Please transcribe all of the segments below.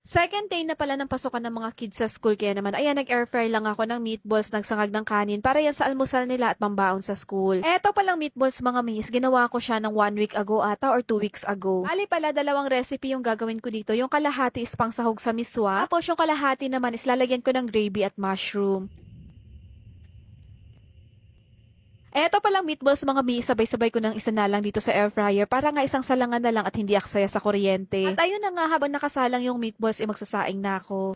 Second day na pala ng pasukan ng mga kids sa school kaya naman ayan nag-air fry lang ako ng meatballs, nagsangag ng kanin para yan sa almusal nila at pambaon sa school. Eto palang meatballs mga miss, ginawa ko siya ng 1 week ago ata or 2 weeks ago. Bali pala dalawang recipe yung gagawin ko dito, yung kalahati is pang sahog sa miswa, tapos yung kalahati naman is lalagyan ko ng gravy at mushroom. Eto palang meatballs mga mi, sabay-sabay ko ng isa na lang dito sa air fryer para nga isang salangan na lang at hindi aksaya sa kuryente. At ayun na nga, habang nakasalang yung meatballs, magsasaing na ako.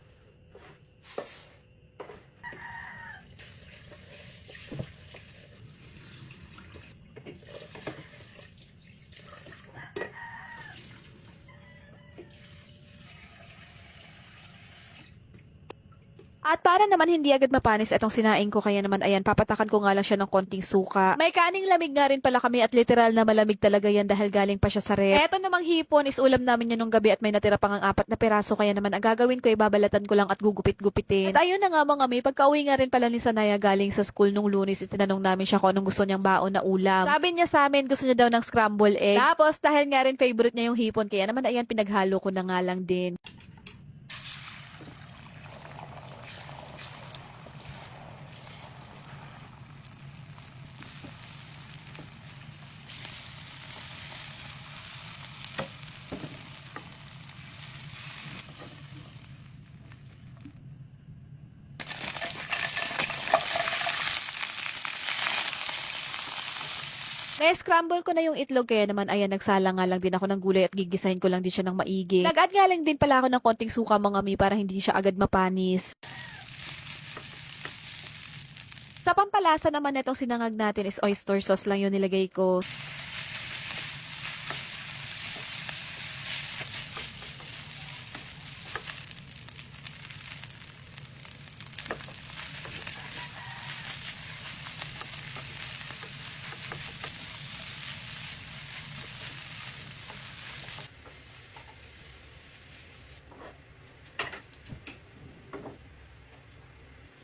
At para naman hindi agad mapanis itong sinaing ko, kaya naman ayan, papatakan ko nga lang siya ng konting suka. May kaning lamig nga rin pala kami at literal na malamig talaga yan dahil galing pa siya sa ref. Eto namang hipon is ulam namin yan nung gabi at may natira pang ang 4 na piraso, kaya naman ang gagawin ko, ibabalatan ko lang at gugupit-gupitin. At ayun na nga mga may, pagka-uwi nga rin pala ni Sanaya galing sa school nung Lunes, itinanong namin siya kung anong gusto niyang baon na ulam. Sabi niya sa amin gusto niya daw ng scramble egg. Tapos dahil nga rin favorite niya yung hipon, kaya naman ayan, pinaghalo ko na nga lang din. Na-scramble ko na yung itlog, kaya naman ayan, nagsala nga lang din ako ng gulay at gigisahin ko lang din siya ng maigi. Nag-add nga lang din pala ako ng konting suka mga mi para hindi siya agad mapanis. Sa pampalasa naman netong sinangag natin is oyster sauce lang yung nilagay ko.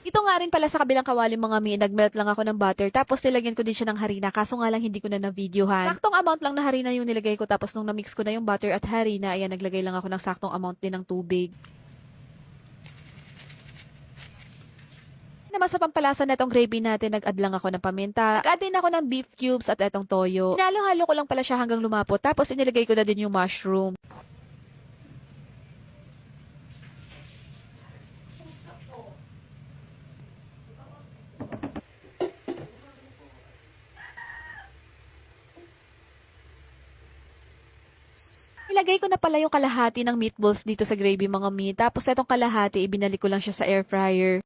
Ito nga rin pala sa kabilang kawali mga mi, nagmelt lang ako ng butter tapos nilagyan ko din siya ng harina, kaso nga lang hindi ko na na-videohan. Saktong amount lang na harina yung nilagay ko, tapos nung na-mix ko na yung butter at harina, ayan, naglagay lang ako ng saktong amount din ng tubig. Naman sa pampalasa na itong gravy natin, nag-add lang ako ng paminta, nag-add din ako ng beef cubes at etong toyo. Hinalo-halo ko lang pala siya hanggang lumapot, tapos inilagay ko na din yung mushroom. Ilagay ko na pala yung kalahati ng meatballs dito sa gravy mga mi, tapos etong kalahati ibinalik ko lang siya sa air fryer.